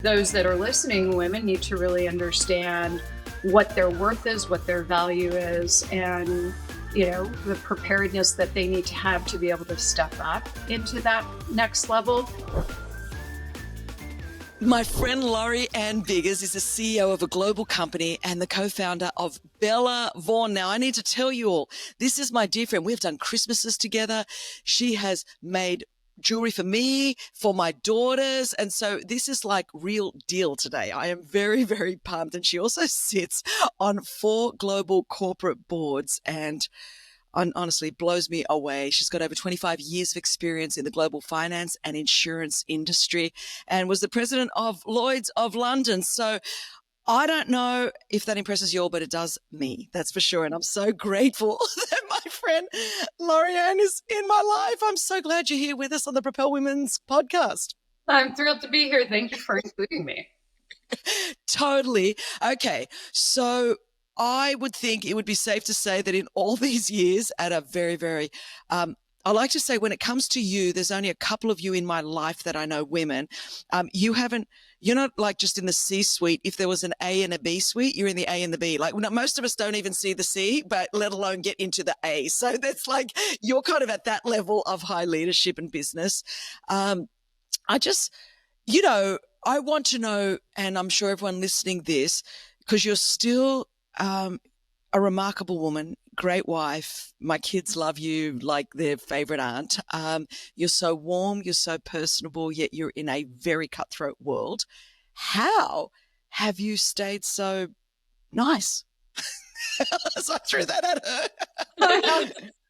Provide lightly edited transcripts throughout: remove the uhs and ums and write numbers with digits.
Those that are listening, women, need to really understand what their worth is, what their value is, and the preparedness that they need to have to be able to step up into that next level. My friend LoriAnn Biggers is the CEO of a global company and the co-founder of Bella Vaughn. Now, I need to tell you all, this is my dear friend. We've done Christmases together. She has made jewelry for me, for my daughters. And so this is like real deal today. I am very, very pumped. And she also sits on 4 global corporate boards and honestly blows me away. She's got over 25 years of experience in the global finance and insurance industry and was the president of Lloyd's of London. So I don't know if that impresses you all, but it does me, that's for sure. And I'm so grateful that my friend LoriAnn is in my life. I'm so glad you're here with us on the Propel Women's podcast. I'm thrilled to be here. Thank you for including me. Totally. Okay, so I would think it would be safe to say that in all these years at a very, very, I like to say when it comes to you, there's only a couple of you in my life that I know women. You're not like just in the C-suite. If there was an A and a B suite, you're in the A and the B. Like most of us don't even see the C, but let alone get into the A. So that's like, you're kind of at that level of high leadership and business. I want to know, and I'm sure everyone listening this, because you're still a remarkable woman, great wife. My kids love you like their favorite aunt. You're so warm, you're so personable, yet you're in a very cutthroat world. How have you stayed so nice? So I threw that at her.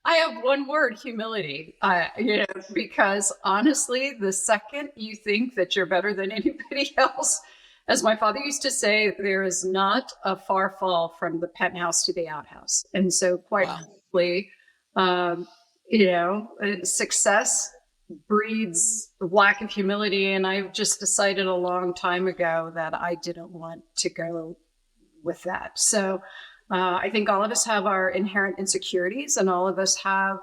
I have one word: humility. Because honestly, the second you think that you're better than anybody else, as my father used to say, there is not a far fall from the penthouse to the outhouse. And so quite frankly, success breeds lack of humility. And I've just decided a long time ago that I didn't want to go with that. So I think all of us have our inherent insecurities, and all of us have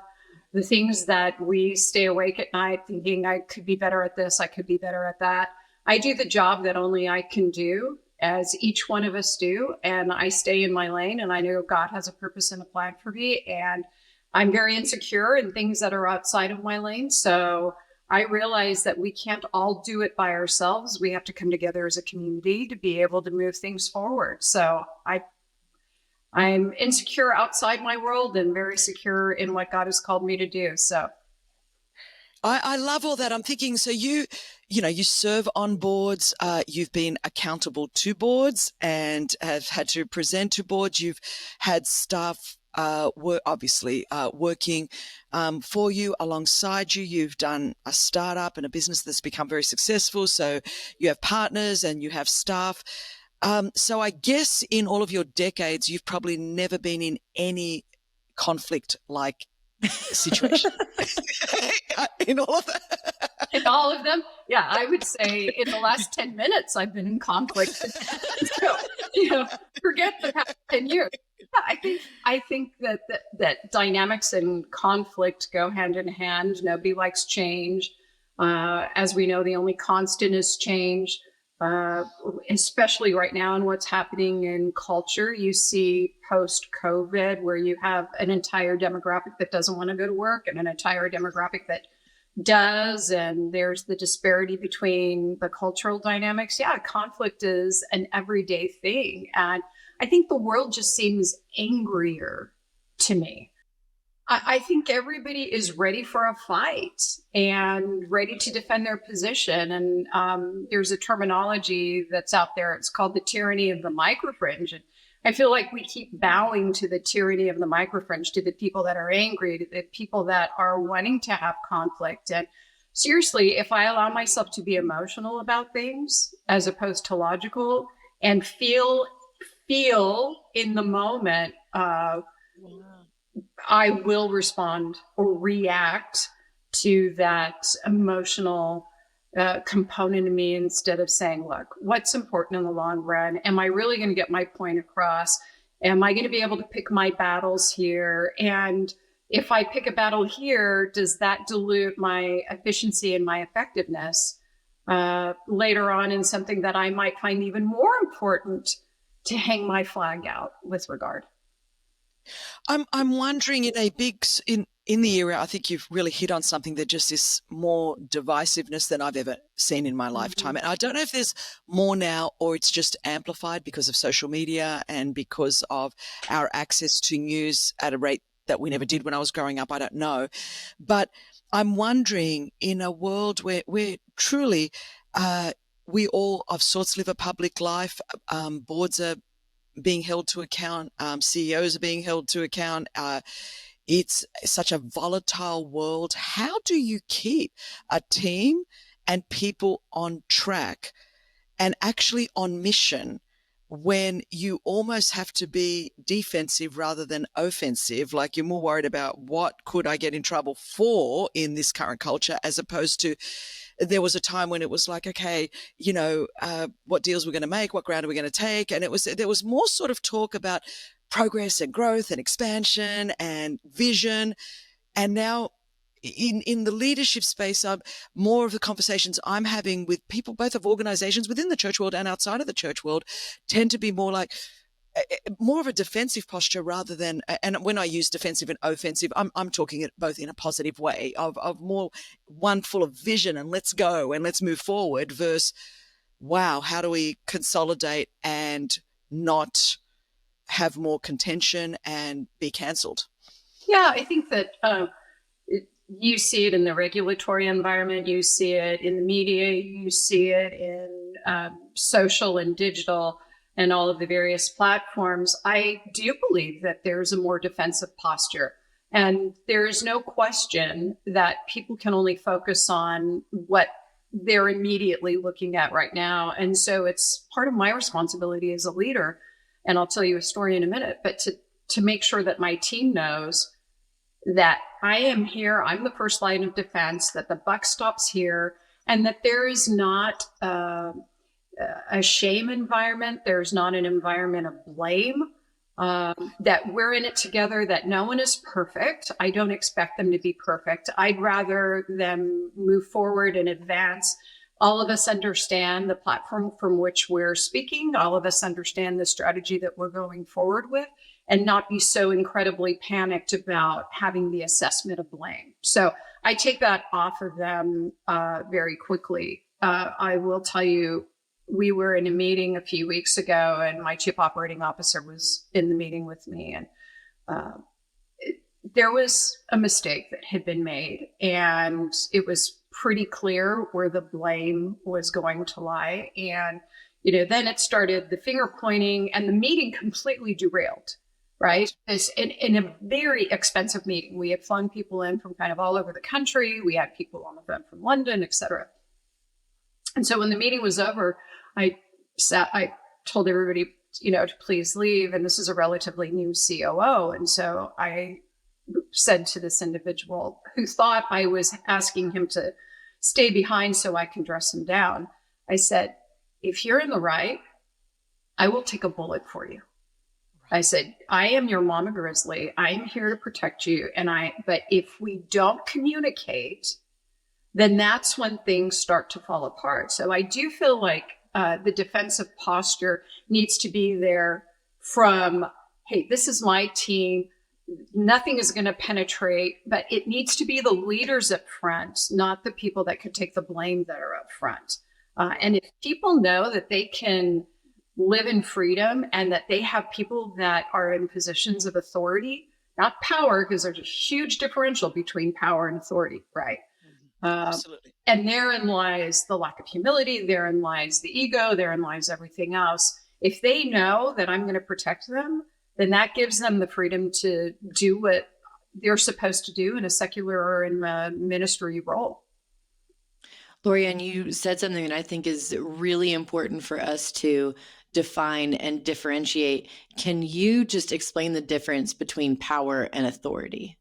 the things that we stay awake at night thinking, I could be better at this, I could be better at that. I do the job that only I can do, as each one of us do, and I stay in my lane, and I know God has a purpose and a plan for me, and I'm very insecure in things that are outside of my lane. So I realize that we can't all do it by ourselves. We have to come together as a community to be able to move things forward. So I'm insecure outside my world and very secure in what God has called me to do. So I love all that. I'm thinking, so you serve on boards, you've been accountable to boards and have had to present to boards. You've had staff working for you, alongside you. You've done a startup and a business that's become very successful. So you have partners and you have staff. So I guess in all of your decades, you've probably never been in any conflict-like situation. In all of that. In all of them? Yeah, I would say in the last 10 minutes, I've been in conflict. So, forget the past 10 years. I think that dynamics and conflict go hand in hand. Nobody likes change. As we know, the only constant is change. Especially right now in what's happening in culture. You see post-COVID where you have an entire demographic that doesn't want to go to work and an entire demographic that does, and there's the disparity between the cultural dynamics. Yeah, conflict is an everyday thing, and I think the world just seems angrier to me. I think everybody is ready for a fight and ready to defend their position. And there's a terminology that's out there. It's called the tyranny of the microfringe. And I feel like we keep bowing to the tyranny of the microfringe, to the people that are angry, to the people that are wanting to have conflict. And seriously, if I allow myself to be emotional about things as opposed to logical and feel in the moment, I will respond or react to that emotional component of me, instead of saying, look, what's important in the long run? Am I really going to get my point across? Am I going to be able to pick my battles here? And if I pick a battle here, does that dilute my efficiency and my effectiveness? later on in something that I might find even more important to hang my flag out with regard. I'm wondering in the era, I think you've really hit on something that just is more divisiveness than I've ever seen in my lifetime. And I don't know if there's more now or it's just amplified because of social media and because of our access to news at a rate that we never did when I was growing up. I don't know. But I'm wondering, in a world where truly we all of sorts live a public life, boards are being held to account, CEOs are being held to account. It's such a volatile world. How do you keep a team and people on track and actually on mission when you almost have to be defensive rather than offensive? Like, you're more worried about what could I get in trouble for in this current culture, as opposed to there was a time when it was like, okay, what deals we're going to make, what ground are we going to take? And there was more sort of talk about progress and growth and expansion and vision. And now in the leadership space, more of the conversations I'm having with people, both of organizations within the church world and outside of the church world, tend to be more like more of a defensive posture rather than, and when I use defensive and offensive, I'm talking it both in a positive way of more one full of vision and let's go and let's move forward versus, wow, how do we consolidate and not have more contention and be cancelled? Yeah, I think that you see it in the regulatory environment, you see it in the media, you see it in social and digital and all of the various platforms. I do believe that there's a more defensive posture. And there's no question that people can only focus on what they're immediately looking at right now. And so it's part of my responsibility as a leader, and I'll tell you a story in a minute, but to make sure that my team knows that I am here, I'm the first line of defense, that the buck stops here, and that there is not a shame environment. There's not an environment of blame, that we're in it together, that no one is perfect. I don't expect them to be perfect. I'd rather them move forward and advance. All of us understand the platform from which we're speaking. All of us understand the strategy that we're going forward with, and not be so incredibly panicked about having the assessment of blame. So I take that off of them very quickly. I will tell you, we were in a meeting a few weeks ago, and my chief operating officer was in the meeting with me, and there was a mistake that had been made, and it was pretty clear where the blame was going to lie. And then it started the finger pointing, and the meeting completely derailed. Right, in a very expensive meeting. We had flown people in from kind of all over the country. We had people on the phone from London, et cetera. And so when the meeting was over, I told everybody, to please leave. And this is a relatively new COO. And so I said to this individual who thought I was asking him to stay behind so I can dress him down, I said, if you're in the right, I will take a bullet for you. I said, I am your mama grizzly. I'm here to protect you. But if we don't communicate, then that's when things start to fall apart. So I do feel like the defensive posture needs to be there from, hey, this is my team. Nothing is going to penetrate, but it needs to be the leaders up front, not the people that could take the blame that are up front. And if people know that they can live in freedom and that they have people that are in positions of authority, not power, because there's a huge differential between power and authority, right? Absolutely. And therein lies the lack of humility, therein lies the ego, therein lies everything else. If they know that I'm going to protect them, then that gives them the freedom to do what they're supposed to do in a secular or in a ministry role. LoriAnn, you said something that I think is really important for us to define and differentiate. Can you just explain the difference between power and authority?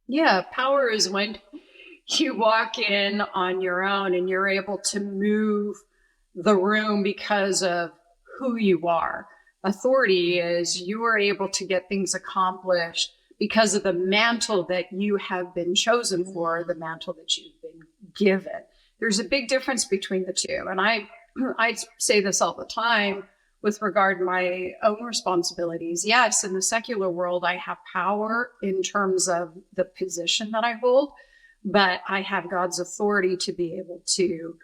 Yeah, power is when you walk in on your own and you're able to move the room because of who you are. Authority is you are able to get things accomplished because of the mantle that you have been chosen for, the mantle that you've been given. there's a big difference between the two. And I say this all the time with regard to my own responsibilities. Yes, in the secular world, I have power in terms of the position that I hold, but I have God's authority to be able to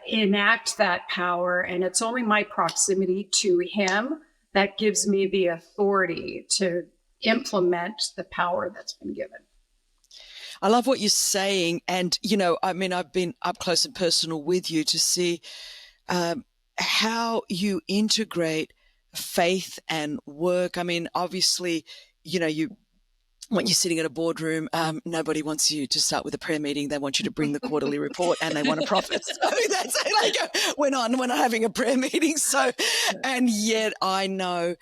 enact that power. And it's only my proximity to him that gives me the authority to implement the power that's been given. I love what you're saying. And, I've been up close and personal with you to see how you integrate faith and work. I mean, obviously, when you're sitting at a boardroom, nobody wants you to start with a prayer meeting. They want you to bring the quarterly report and they want a profit. So that's we're not having a prayer meeting. So, and yet I know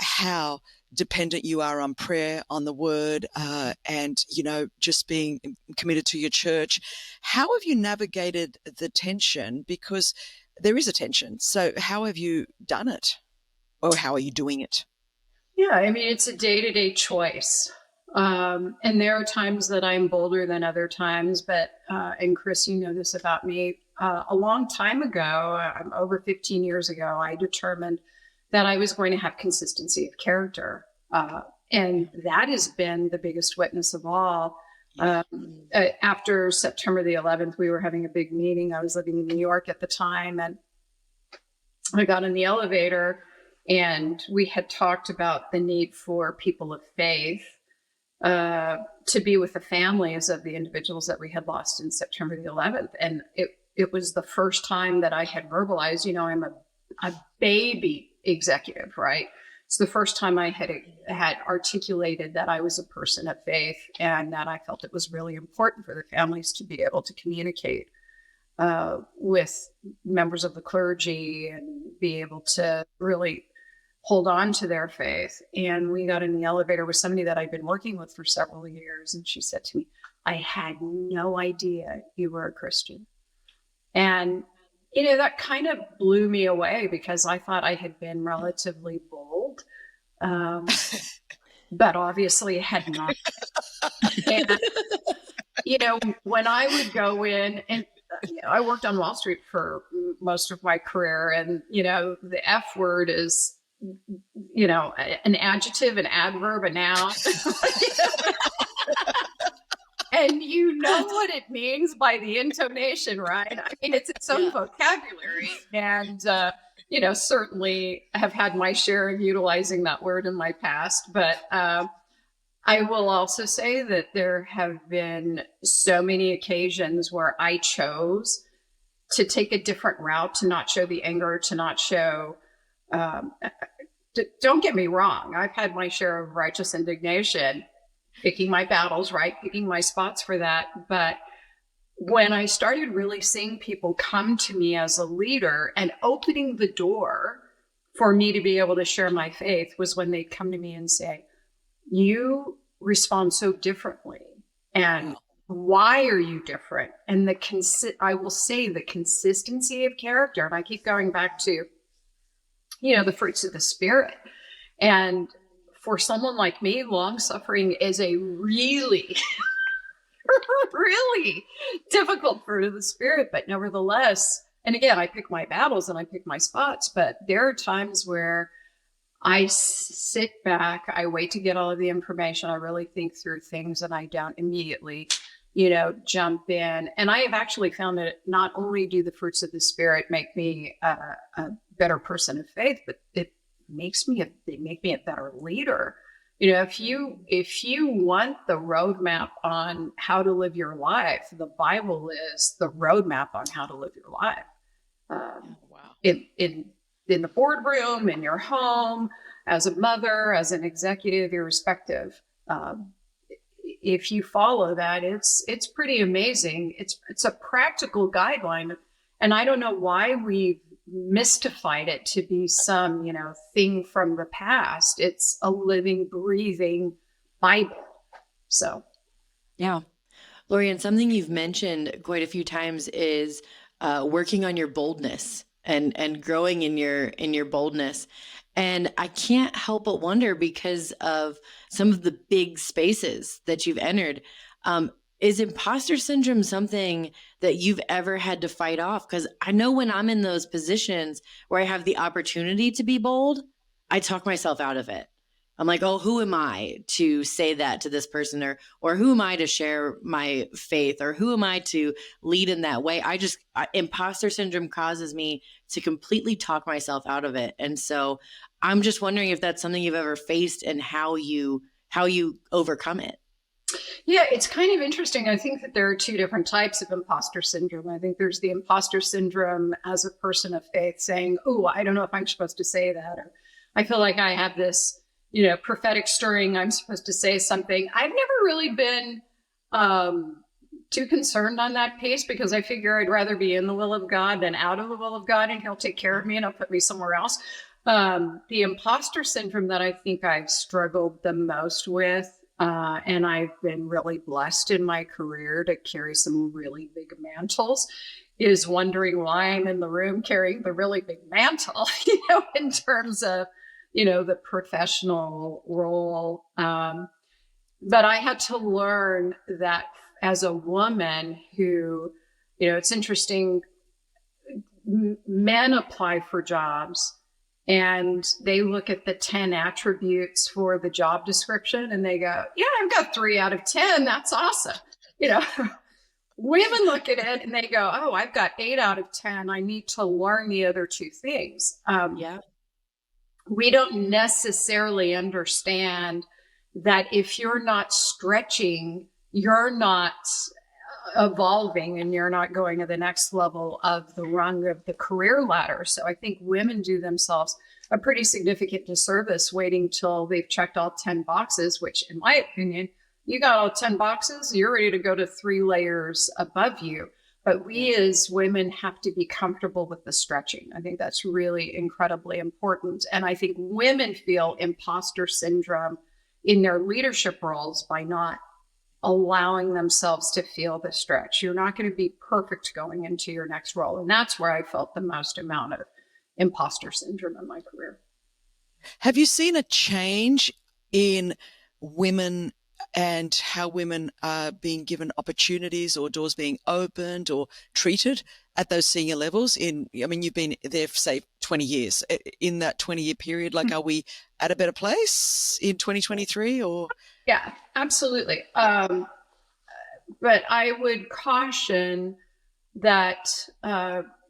how dependent you are on prayer, on the word, and, just being committed to your church. How have you navigated the tension? Because there is a tension. So how have you done it? Or how are you doing it? Yeah, I mean, it's a day-to-day choice. And there are times that I'm bolder than other times, but, and Chris, you know this about me, a long time ago, over 15 years ago, I determined that I was going to have consistency of character. And that has been the biggest witness of all. After September the 11th, we were having a big meeting. I was living in New York at the time, and I got in the elevator, and we had talked about the need for people of faith to be with the families of the individuals that we had lost in September the 11th. And it was the first time that I had verbalized, I'm a baby executive, right? It's the first time I had articulated that I was a person of faith, and that I felt it was really important for the families to be able to communicate with members of the clergy and be able to really hold on to their faith. And we got in the elevator with somebody that I'd been working with for several years. And she said to me, I had no idea you were a Christian. And, that kind of blew me away, because I thought I had been relatively bold, but obviously had not. And, when I would go in, and I worked on Wall Street for most of my career, and, the F word is, an adjective, an adverb, a noun. And you know what it means by the intonation, right? I mean, it's its own vocabulary. And, certainly have had my share of utilizing that word in my past. But I will also say that there have been so many occasions where I chose to take a different route, to not show the anger, to not show... don't get me wrong. I've had my share of righteous indignation, picking my battles, right? Picking my spots for that. But when I started really seeing people come to me as a leader and opening the door for me to be able to share my faith, was when they'd come to me and say, you respond so differently. And why are you different? And I will say the consistency of character. And I keep going back to, the fruits of the Spirit. And for someone like me, long suffering is a really, really difficult fruit of the Spirit. But nevertheless, and again, I pick my battles and I pick my spots, but there are times where I sit back, I wait to get all of the information, I really think through things, and I don't immediately, jump in. And I have actually found that not only do the fruits of the Spirit make me a better person of faith, but they make me a better leader. If you want the roadmap on how to live your life, the Bible is the roadmap on how to live your life. In the boardroom, in your home, as a mother, as an executive, irrespective. If you follow that, it's pretty amazing. It's a practical guideline, and I don't know why we've mystified it to be some thing from the past. It's a living, breathing Bible. So, yeah, LoriAnn, something you've mentioned quite a few times is working on your boldness and growing in your boldness. And I can't help but wonder, because of some of the big spaces that you've entered, Is imposter syndrome something that you've ever had to fight off? Because I know when I'm in those positions where I have the opportunity to be bold, I talk myself out of it. I'm like, oh, who am I to say that to this person? Or who am I to share my faith? Or who am I to lead in that way? Imposter syndrome causes me to completely talk myself out of it. And so I'm just wondering if that's something you've ever faced and how you overcome it. Yeah, it's kind of interesting. I think that there are two different types of imposter syndrome. I think there's the imposter syndrome as a person of faith saying, oh, I don't know if I'm supposed to say that. Or I feel like I have this, prophetic stirring. I'm supposed to say something. I've never really been too concerned on that piece because I figure I'd rather be in the will of God than out of the will of God, and he'll take care of me and he'll put me somewhere else. The imposter syndrome that I think I've struggled the most with, and I've been really blessed in my career to carry some really big mantles, is wondering why I'm in the room carrying the really big mantle, in terms of, the professional role. But I had to learn that as a woman who, it's interesting, men apply for jobs and they look at the 10 attributes for the job description and they go, yeah, I've got 3 out of 10. That's awesome. Women look at it and they go, oh, I've got 8 out of 10. I need to learn the other 2 things. We don't necessarily understand that if you're not stretching, you're not evolving and you're not going to the next level of the rung of the career ladder. So I think women do themselves a pretty significant disservice waiting till they've checked all 10 boxes, which in my opinion, you got all 10 boxes, you're ready to go to 3 layers above you. But we as women have to be comfortable with the stretching. I think that's really incredibly important. And I think women feel imposter syndrome in their leadership roles by not allowing themselves to feel the stretch. You're not going to be perfect going into your next role. And that's where I felt the most amount of imposter syndrome in my career. Have you seen a change in women and how women are being given opportunities or doors being opened or treated at those senior levels? You've been there for, say, 20 years. In that 20-year period, are we at a better place in 2023 or? Yeah, absolutely. But I would caution that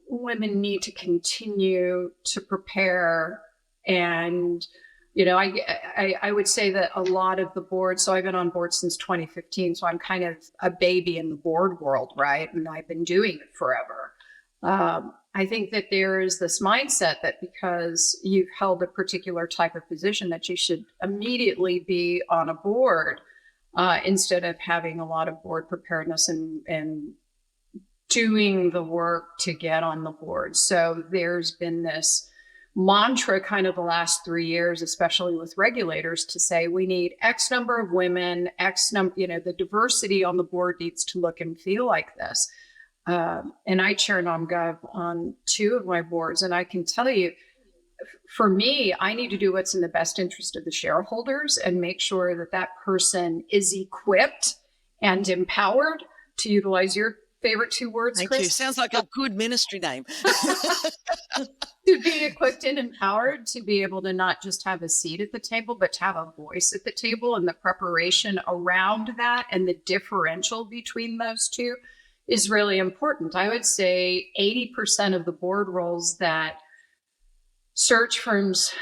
women need to continue to prepare. And, I would say that a lot of the board, so I've been on board since 2015, so I'm kind of a baby in the board world, right? And I've been doing it forever. I think that there is this mindset that because you've held a particular type of position that you should immediately be on a board instead of having a lot of board preparedness and doing the work to get on the board. So there's been this mantra kind of the last 3 years, especially with regulators, to say we need X number of women, X number, the diversity on the board needs to look and feel like this. And I chair NomGov on 2 of my boards. And I can tell you, for me, I need to do what's in the best interest of the shareholders and make sure that that person is equipped and empowered, to utilize your favorite 2 words, Thank Chris. you. Sounds like a good ministry name. To be equipped and empowered to be able to not just have a seat at the table, but to have a voice at the table, and the preparation around that and the differential between those 2 is really important. I would say 80% of the board roles that search firms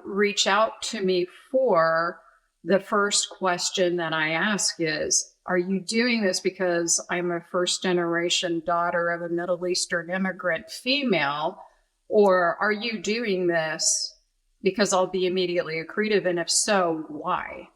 reach out to me for, the first question that I ask is, are you doing this because I'm a first generation daughter of a Middle Eastern immigrant female? Or are you doing this because I'll be immediately accretive? And if so, why?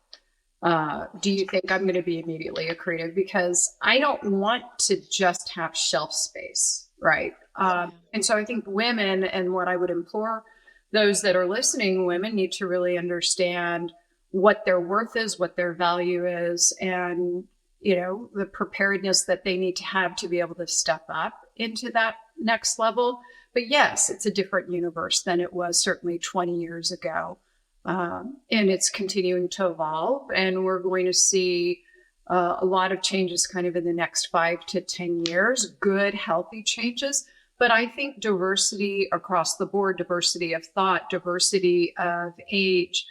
Do you think I'm going to be immediately accretive? Because I don't want to just have shelf space, right? And so I think women, and what I would implore those that are listening, women need to really understand what their worth is, what their value is, and, the preparedness that they need to have to be able to step up into that next level. But yes, it's a different universe than it was certainly 20 years ago. And it's continuing to evolve. And we're going to see a lot of changes kind of in the next 5 to 10 years, good, healthy changes. But I think diversity across the board, diversity of thought, diversity of age,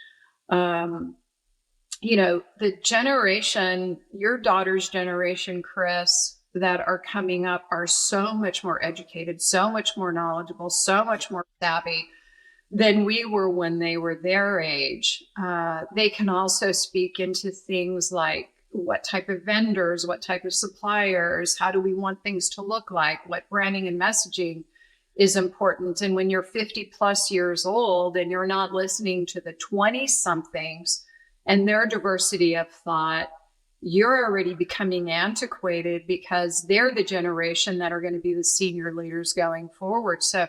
the generation, your daughter's generation, Chris, that are coming up are so much more educated, so much more knowledgeable, so much more savvy than we were when they were their age. They can also speak into things like what type of vendors, what type of suppliers, how do we want things to look like, what branding and messaging is important. And when you're 50 plus years old and you're not listening to the 20 somethings and their diversity of thought, you're already becoming antiquated because they're the generation that are going to be the senior leaders going forward. So,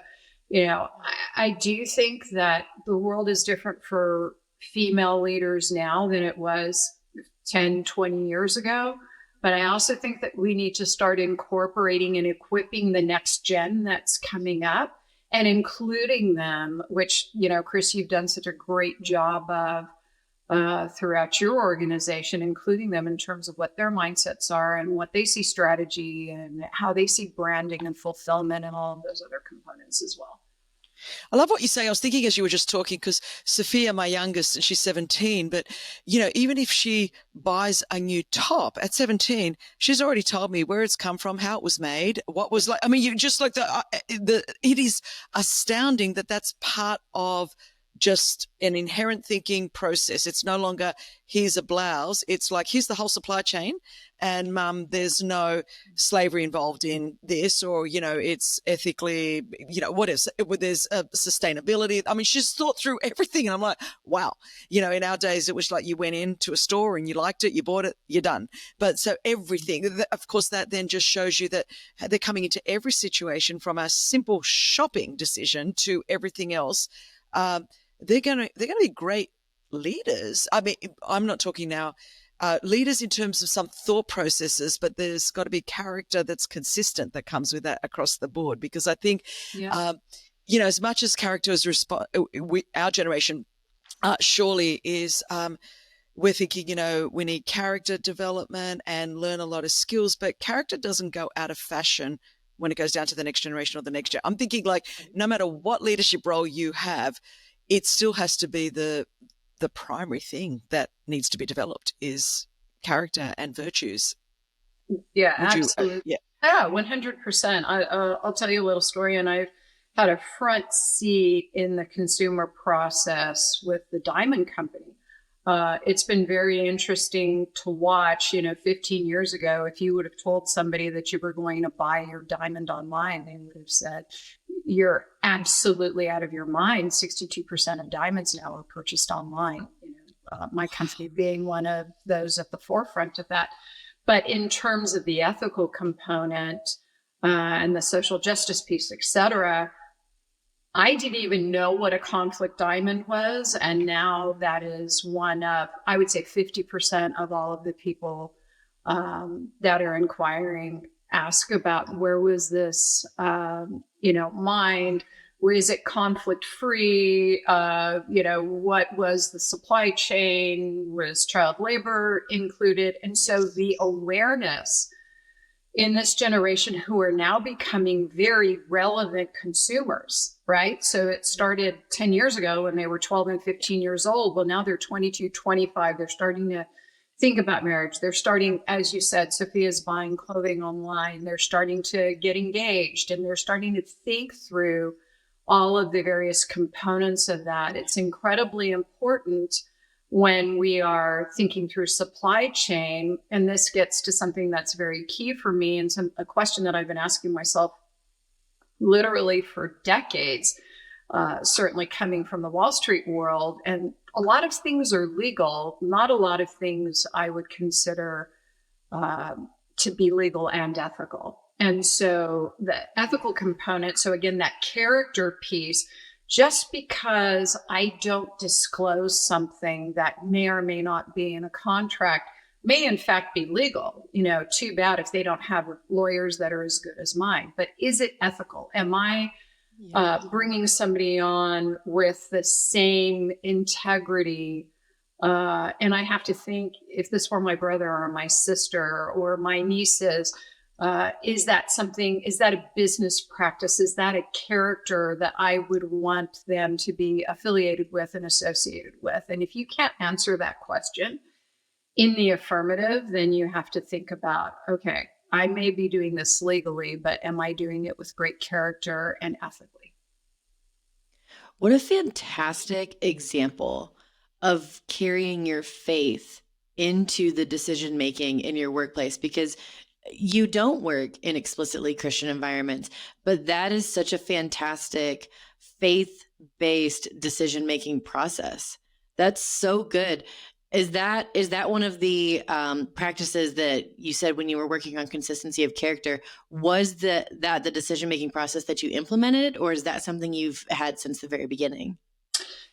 I do think that the world is different for female leaders now than it was 10, 20 years ago. But I also think that we need to start incorporating and equipping the next gen that's coming up and including them, which, Chris, you've done such a great job of throughout your organization, including them in terms of what their mindsets are and what they see strategy and how they see branding and fulfillment and all of those other components as well. I love what you say. I was thinking as you were just talking, because Sophia, my youngest, and she's 17, but, even if she buys a new top at 17, she's already told me where it's come from, how it was made, what was like. I mean, you just like it is astounding that that's part of just an inherent thinking process. It's no longer here's a blouse. It's like here's the whole supply chain, and there's no slavery involved in this, or it's ethically, what is there's sustainability. I mean, she's thought through everything, and I'm like, wow. In our days, it was like you went into a store and you liked it, you bought it, you're done. But so everything, of course, that then just shows you that they're coming into every situation, from a simple shopping decision to everything else. They're going to be great leaders. I mean, I'm not talking now leaders in terms of some thought processes, but there's got to be character that's consistent that comes with that across the board. Because I think, as much as character is our generation surely is, we're thinking, we need character development and learn a lot of skills, but character doesn't go out of fashion when it goes down to the next generation or the next year. I'm thinking, like, no matter what leadership role you have, it still has to be the primary thing that needs to be developed is character and virtues. Yeah, absolutely. Yeah, 100%. I'll tell you a little story, and I've had a front seat in the consumer process with the diamond company. It's been very interesting to watch. 15 years ago, if you would have told somebody that you were going to buy your diamond online, they would have said, you're absolutely out of your mind. 62% of diamonds now are purchased online. My company being one of those at the forefront of that. But in terms of the ethical component and the social justice piece, et cetera, I didn't even know what a conflict diamond was. And now that is one of, I would say 50% of all of the people that are inquiring ask about where was this, mined? Where is it conflict free? What was the supply chain? Was child labor included? And so the awareness in this generation, who are now becoming very relevant consumers, right? So it started 10 years ago when they were 12 and 15 years old. Well, now they're 22, 25. They're starting to think about marriage. They're starting, as you said, Sophia's buying clothing online. They're starting to get engaged, and they're starting to think through all of the various components of that. It's incredibly important when we are thinking through supply chain. And this gets to something that's very key for me, and a question that I've been asking myself literally for decades, certainly coming from the Wall Street world. And a lot of things are legal, not a lot of things I would consider to be legal and ethical. And so the ethical component, so again, that character piece, just because I don't disclose something that may or may not be in a contract may in fact be legal. Too bad if they don't have lawyers that are as good as mine. But is it ethical? Am I bringing somebody on with the same integrity And I have to think, if this were my brother or my sister or my nieces, is that a business practice? Is that a character that I would want them to be affiliated with and associated with? And if you can't answer that question in the affirmative, then you have to think about, okay, I may be doing this legally, but am I doing it with great character and ethically? What a fantastic example of carrying your faith into the decision making in your workplace, because you don't work in explicitly Christian environments, but that is such a fantastic faith-based decision making process. That's so good. Is that one of the practices that you said when you were working on consistency of character? Was that the decision making process that you implemented, or is that something you've had since the very beginning?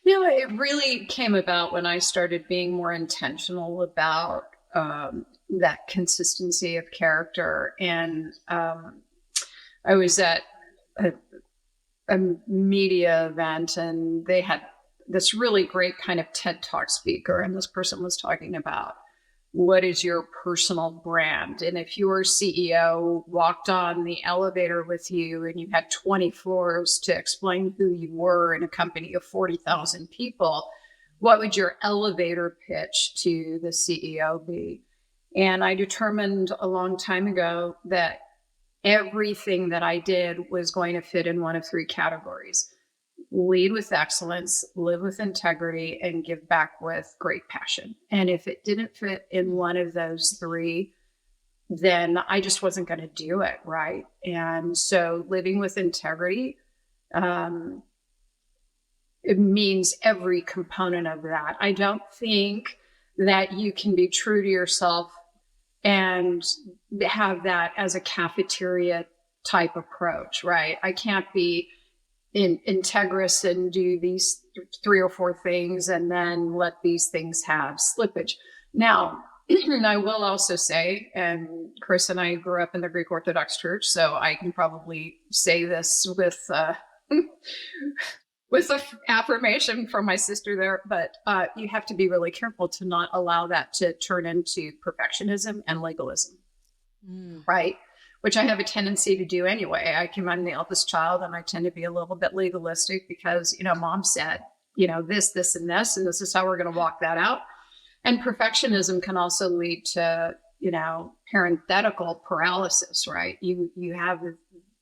No, it really came about when I started being more intentional about that consistency of character. And I was at a, a media event, and they had this really great kind of TED Talk speaker. And this person was talking about, what is your personal brand? And if your CEO walked on the elevator with you and you had 20 floors to explain who you were in a company of 40,000 people, what would your elevator pitch to the CEO be? And I determined a long time ago that everything that I did was going to fit in one of three categories: lead with excellence, live with integrity, and give back with great passion. And if it didn't fit in one of those three, then I just wasn't going to do it, right? And so living with integrity, it means every component of that. I don't think that you can be true to yourself and have that as a cafeteria type approach, right? I can't be integrous and do these three or four things and then let these things have slippage. Now, I will also say, and Chris and I grew up in the Greek Orthodox Church, so I can probably say this with with an affirmation from my sister there, but you have to be really careful to not allow that to turn into perfectionism and legalism, right? Which I have a tendency to do anyway. I'm the eldest child, and I tend to be a little bit legalistic because, mom said, this, and this, and this is how we're going to walk that out. And perfectionism can also lead to, parenthetical paralysis, right? You have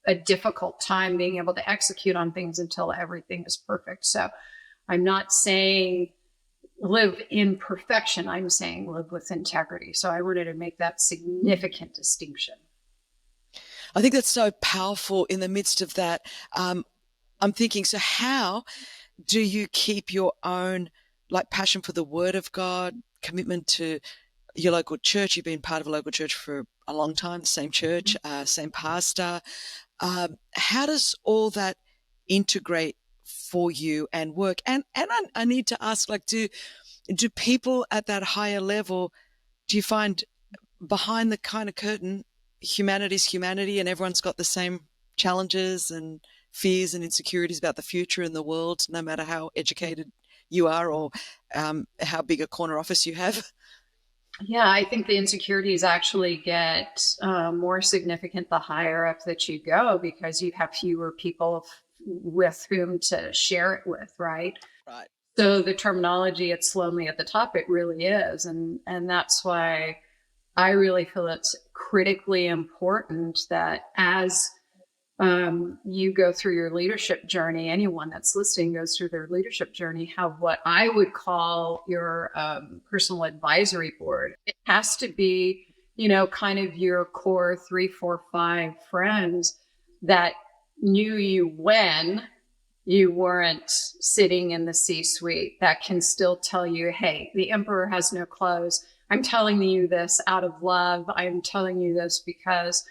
a difficult time being able to execute on things until everything is perfect. So I'm not saying live in perfection. I'm saying live with integrity. So I wanted to make that significant distinction. I think that's so powerful in the midst of that. I'm thinking, so how do you keep your own passion for the word of God, commitment to your local church? You've been part of a local church for a long time, same church, same pastor. How does all that integrate for you and work? And I need to ask, do people at that higher level, do you find behind the kind of curtain, humanity's humanity and everyone's got the same challenges and fears and insecurities about the future and the world, no matter how educated you are or how big a corner office you have? Yeah, I think the insecurities actually get more significant the higher up that you go, because you have fewer people with whom to share it with, right? Right. So the terminology, it's lonely at the top, it really is. And that's why I really feel it's critically important that as you go through your leadership journey, anyone that's listening goes through their leadership journey, have what I would call your personal advisory board. It has to be, kind of your core 3, 4, 5 friends that knew you when you weren't sitting in the C-suite, that can still tell you, hey, the emperor has no clothes. I'm telling you this out of love. I'm telling you this because,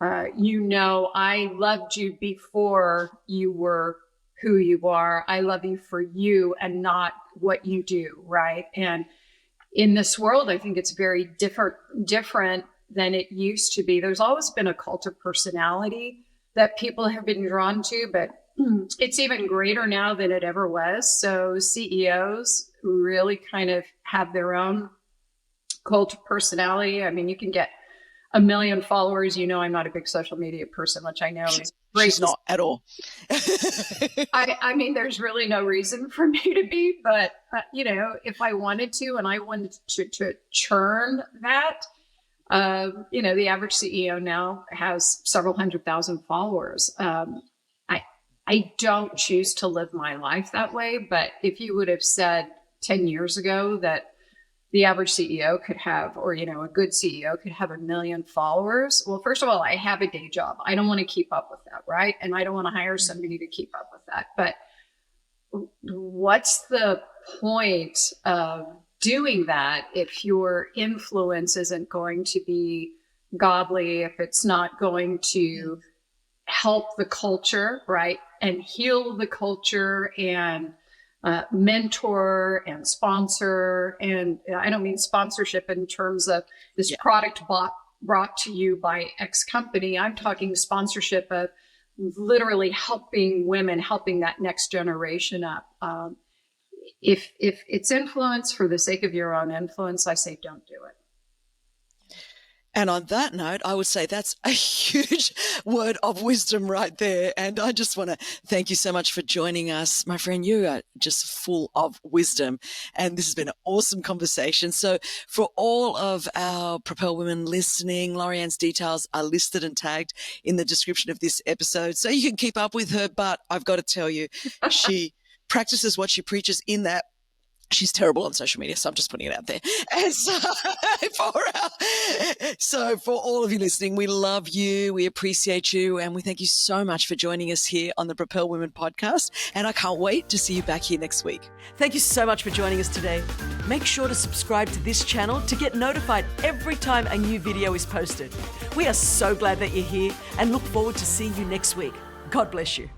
I loved you before you were who you are. I love you for you and not what you do, right? And in this world, I think it's very different than it used to be. There's always been a cult of personality that people have been drawn to, but it's even greater now than it ever was. So CEOs who really kind of have their own cult of personality. I mean, you can get 1 million followers. You know, I'm not a big social media person, which I know is great. She's not at all. I mean, there's really no reason for me to be, but you know, if I wanted to, and I wanted to churn that, you know, the average CEO now has several 100,000 followers. I don't choose to live my life that way, but if you would have said 10 years ago that the average CEO could have, or, you know, a good CEO could have 1 million followers. Well, first of all, I have a day job. I don't want to keep up with that, right? And I don't want to hire somebody to keep up with that. But what's the point of doing that if your influence isn't going to be godly, if it's not going to help the culture, right? And heal the culture and mentor and sponsor. And I don't mean sponsorship in terms of this product brought to you by X company. I'm talking sponsorship of literally helping women, helping that next generation up. If it's influence for the sake of your own influence, I say don't do it. And on that note, I would say that's a huge word of wisdom right there. And I just want to thank you so much for joining us. My friend, you are just full of wisdom. And this has been an awesome conversation. So for all of our Propel Women listening, LoriAnn's details are listed and tagged in the description of this episode. So you can keep up with her. But I've got to tell you, she practices what she preaches in that she's terrible on social media, so I'm just putting it out there. And so for all of you listening, we love you, we appreciate you, and we thank you so much for joining us here on the Propel Women podcast. And I can't wait to see you back here next week. Thank you so much for joining us today. Make sure to subscribe to this channel to get notified every time a new video is posted. We are so glad that you're here and look forward to seeing you next week. God bless you.